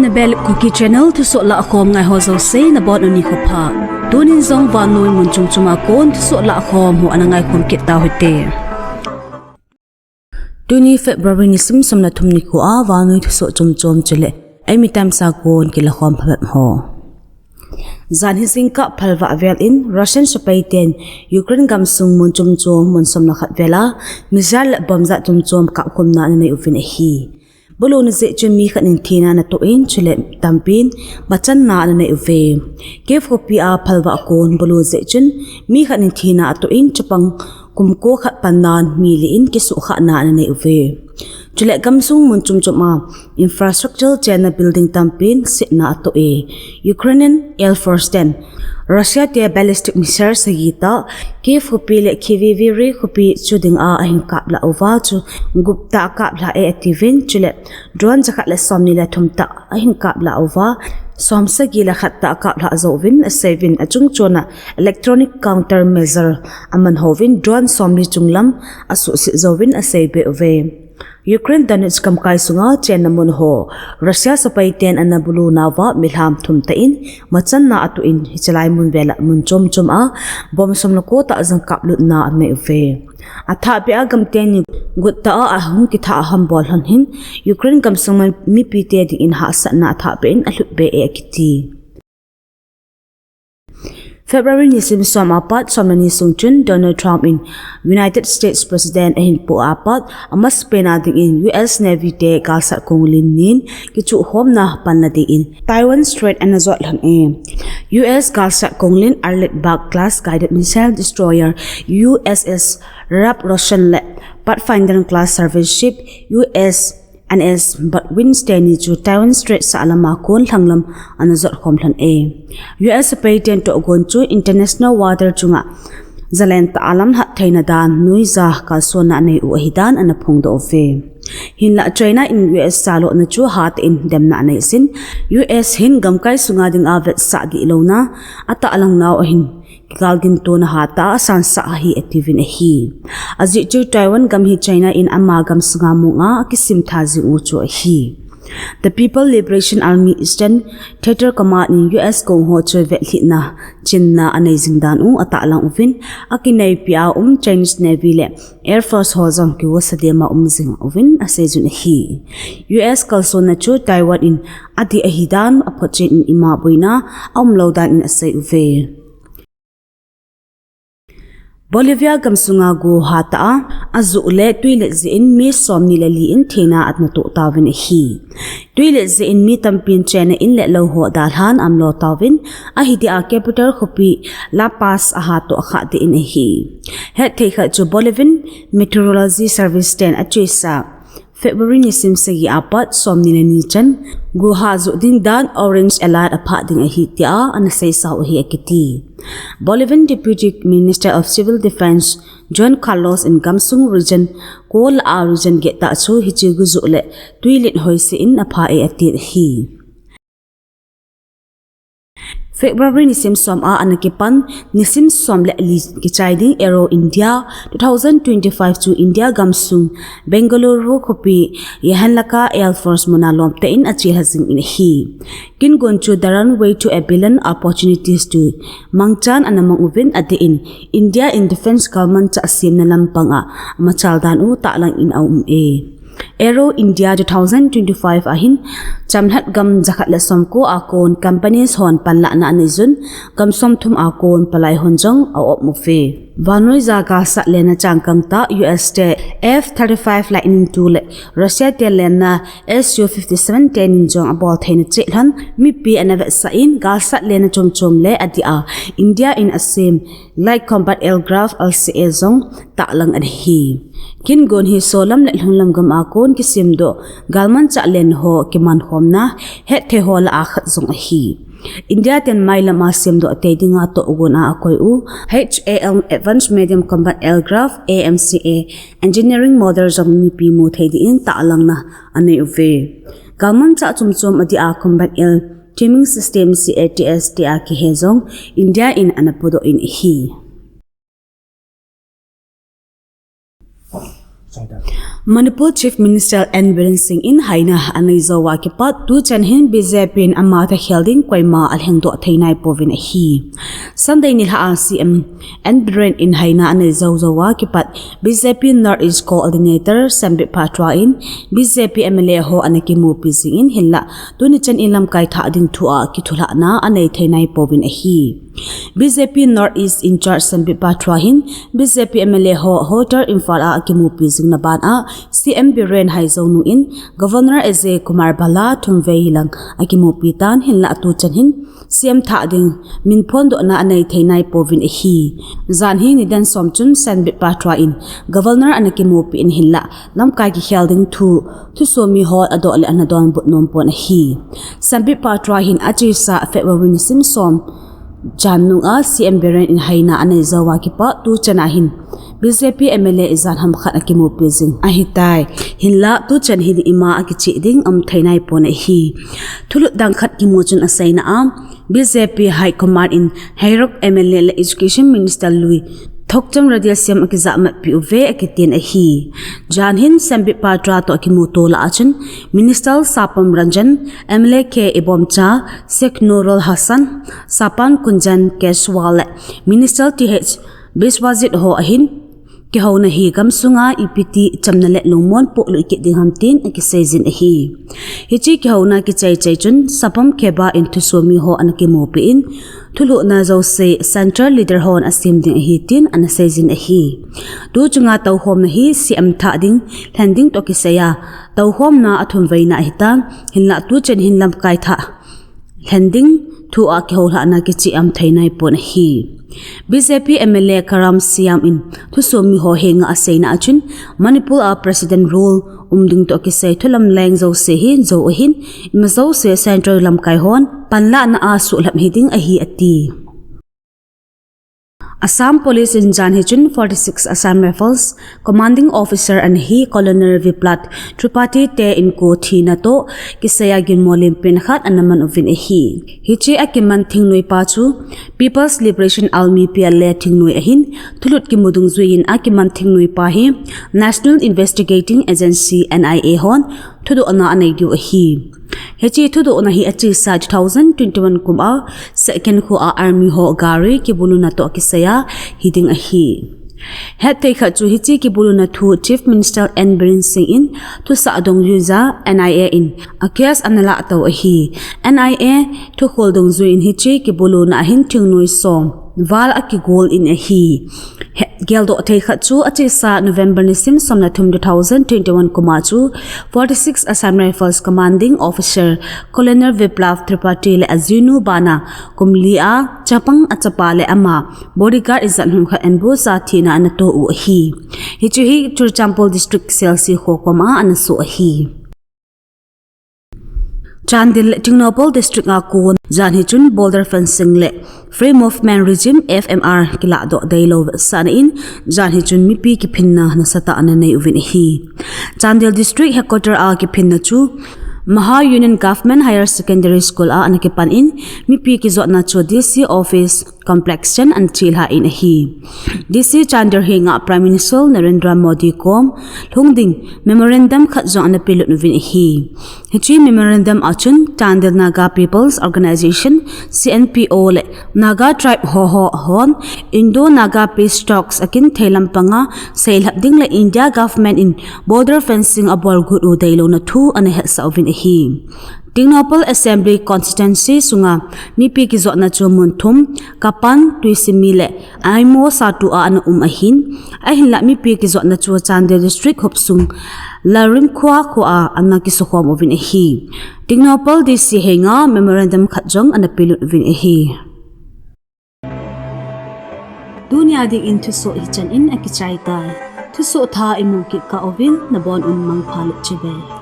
na bel Kuki channel Thusoh Lakhom ngai ho zo se na bon uni khopha tunin zong van noi mun chung chuma kon Thusoh Lakhom hu anangai khom kit ta hote tuni February ni sim som na thumni ko a van noi Thusoh chum chele ai mi tam sa kon ki Lakhom phabam ho zan hi sing ka phalwa vel in Russian sapai ten Ukraine gam sung mun chum mun som na khat vela mizal bomza chum ka khum na nei ufin hi bolo na ze chumi khanin thina na to in chule tampin bachan na na nei uve ke fopi a phalwa kon bolo ze chun mi khanin thina to in chapang kumko khat panan mi li in ke su kha na na nei uve chule gamsung mun chuma infrastructure chena building tampin sit na to e Ukrainian Air Force 10 Russia te ballistic missile sagita ke fopi le khiviviri khopi chuding a ahin kap la ova chu gupta kap la e activin chule drone jakhat le somni la thumta ahin kap la ova somsa gila khatta kap la zovin a savin achung chona electronic countermeasure aman hovin drone somni chunglam asu si zovin a save ove Ukraine Donetsk kam kai sunga chenamun ho Russia sapai ten anabulu nawa milham thumta in machan na atu in hichalai mun vela mun chom a bom somna ko ta jang kaplut na ne ve atha pe agam ten ni gutta a hum ki tha ham bol han hin Ukraine kam sangman mi pi te di in ha sa na tha pe in alut be e kiti February ni sim som apat somani sungchun Donald Trump in United States President ahin po apat amas pena ding in US Navy te kalsat konglin nin kichu hom na panna di in Taiwan Strait and azot han e US kalsat konglin Arleigh Burke class guided missile destroyer USS Rap Russian Pathfinder class surface ship USNS but Winston chu Taiwan Strait sa alama kon thanglam anazot khomthan e US patent to gon chu international water chunga zalen ta alam ha thaina dan nuiza ka sona nei u hidan ana phungdo ve hinla China in US salo na chu hat in demna nei sin US hin gamkai sunga ding avet sa gi lona ata alang naw hin galgin to na hata san sa hi activin hi aji chu Taiwan gam hi China in ama gam sunga munga kisim thaji u chu hi The People Liberation Army Eastern Theater Command in US kong ho choi vet na chinna anei jingdan u ata lang uvin akinai pia Chinese Navy le Air Force ho jong ki wasadema jing uvin asejun hi US kalsona chu Taiwan in adi ahidan apochin in ima boina amlodan in asai uve Bolivia gamsunga go hata azu le tuile zin mi somni le li in thena atna to tawin hi tuile zin mi tampin chena in le lo ho dalhan amlo tawin a hidi a capital khopi La Paz a ha to kha de in hi he thei kha chu Bolivian Meteorology Service 10 a chisa February ni simsagi apat somni le ni chan go ha zu ding dan orange alert a pha ding a hi tia an sei sa hi akiti Bolivian Deputy Minister of Civil Defense John Carlos in Gamsung region Col region get ta chu hi chu gu zu le tuilit hoise in a pha e ati hi February nisim som a anakipan nisim som le li kichaiding Aero India 2025 to India Gamsung Bengaluru khopi yahanlaka Air Force monalom te in achi hazing in hi kin gonchu daran way to a billion opportunities to mangchan anamang uvin ati in India in defense government cha asim na lampanga machaldan u ta lang in aum e Aero India 2025 ahin chamhat gam zakhat le somko akon companies hon panla na anizun gam som thum akon palai honjong a op mufe vanoi zaga sa lena changkang ta US te F-35 Lightning II le Russia te lena Su-57 ten jong abol thein chehlan mi pi anave sa in gal sa lena chom le adia India in asim like combat aircraft LCA zong ta lang ad hi kin gon hi solam le hlunglam gam akon kisim do galman cha len ho kiman homna he the hol a khat zong hi India ten maila ma sim do te dinga to ugona akoi u HAL Advanced Medium Combat Aircraft AMCA engineering models of mi pi mu thedi in ta lang na ane uve galman cha chum adi a combat air teaming system CATS ti a ki hezong India in anapodo in hi Manipur Chief Minister N. Biren Singh in Haina Anaizawa Kipat Tu Chanhin BJP in Amata Helding Kwaima Alhendo Tainai Povin Hi. Sunday Nilha CM N. Biren in Haina Anaizawa Kipat BJP Northeast Coordinator Sambit Patra in BJP MLA Ho Anakimu Pizing in Hilla Tunichan Ilam Kai Tha Ding Tua Kitula Na Anai Tainai Povin Hi. BJP Northeast in charge Sambit Patra hin BJP MLA Ho Hotar Infala Akimu Pizing Naban a CM Biren Haizonu in Governor Eze Kumar Bala Tumvei Lang Akimupitan Hinla Atu Chanhin CM Thading Min Pondo na Anay Tainai Povin Hi Zanhi Nidan Somchun Sanbit Patra in Governor Anakimupi in Hinla Lamkai Ki Helding Thusoh Hall Adole Anadon Butnom Pon Hi Sanbit Patra hin Achisa Feb.2025 Som Janung a CM Biren in Haina Anaizawa Kipa Tu Chanahin BJP MLA Izan Hamkhat Akimu Pizing Ahitai Hinla Tu Chan Hin Ima Akichi Ding Tainai Pone Hi Tulut Dangkhat Kimuchun Asaina BJP High Command in Hairok MLA Education Minister Louis Thokcham Radiasiam Akizamat PUV Akitin Ahi Janhin Sambit Patra to Akimuto Laachan Minister Sapam Ranjan MLA K Ibomcha Sheikh Nurul Hassan Sapan Kunjan Keswale Minister TH Biswazit Ho Ahin Kihaw na hi gamsunga ipiti chamnalet lungmon po lo ikit ding hamtin akisayzin ahi. Hichi kihaw na kichay-chay chun sapam keba in Thusoh ho anakimopiin tulo na zaw say central leader ho an asim ding ahitin anasayzin ahi. Du chunga tawhom na hi si amta ding landing to kisaya tawhom na atumvay na ahita hinla tu chen hinlam kay tha landing tu a kihaw la na kichi am thainay po na hi. BJP MLA Karam Siam in Thusoh ho henga asayna achun Manipur a President rule umding to kisay tulam lang zaw sehin zaw ahin imazaw se central lam kaihon panla na aso lam hiding ahi ati. Assam Police in Janhichun 46 Assam Rifles Commanding Officer and he Colonel Viplab Tripathi te in ko thina to kisaya ginmolim pinakhat anaman ovin ahi. Hichi akiman thingnoi pachu People's Liberation Army PLA thingnoi ahin tulut kimudung zuin akiman thingnoi pa hi National Investigating Agency NIA hon thudu ana anai du ahi. Hechi thudu ona hi achi sa 2021 kuma second ko a army ho gari kibulu na to kisaya hiding ahi. Het te khachu hichi kibulu na thu Chief Minister N. Biren Singh in tu sa adong yuza NIA in akyas anala taw ahi. NIA tu holdong zuin hichi kibulu na hin tingnoi som Val akigol in ahi. Geldo te khachu achi sa November nisim somna thum 2021 kumachu 46 Assam Rifles Commanding Officer Colonel Viplab Tripathi le azinu bana kumlia chapang achapale ama bodyguard izan humkha enbu sa thina anato u ahi. Hichu hi Churchampol District Selsi hokoma anasu ahi. Chandil Tingnopol District Akun Janhichun Border Fencing le Free Movement Regime FMR kila do dailo sanain Janhichun mipi kipinna nasata ananay uvin hi. Chandil District Headquarter a kipinna chu Maha Union Government Higher Secondary School a anakipan in mipi kizot na chu DC Office Complex chen an chilha in hi. DC Chandar hinga Prime Minister Narendra Modi kom lungding memorandum khatjong anapilot nuvin hi. Hichi memorandum achun Chandil Naga People's Organization CNPO le Naga Tribe ho hon Indo Naga Peace Talks akin thailampanga sailhabding le India government in border fencing abol good udailo na thu anahet sa ovin hi. Tingnopol Assembly Constituency sunga mipi kizot na chumunthum kapan tuisimile aimo satu a an ahin ahinla mipi kizot na chu Chandil District hopsung larim khwa khwa anna kisokhom ovin hi. Tingnopol DC henga memorandum khatjong anapilut ovin hi. Dunya ding in Thusoh hichan in akichai tai Thusoh tha imukit ka ovin nabon un mang phalit chibe.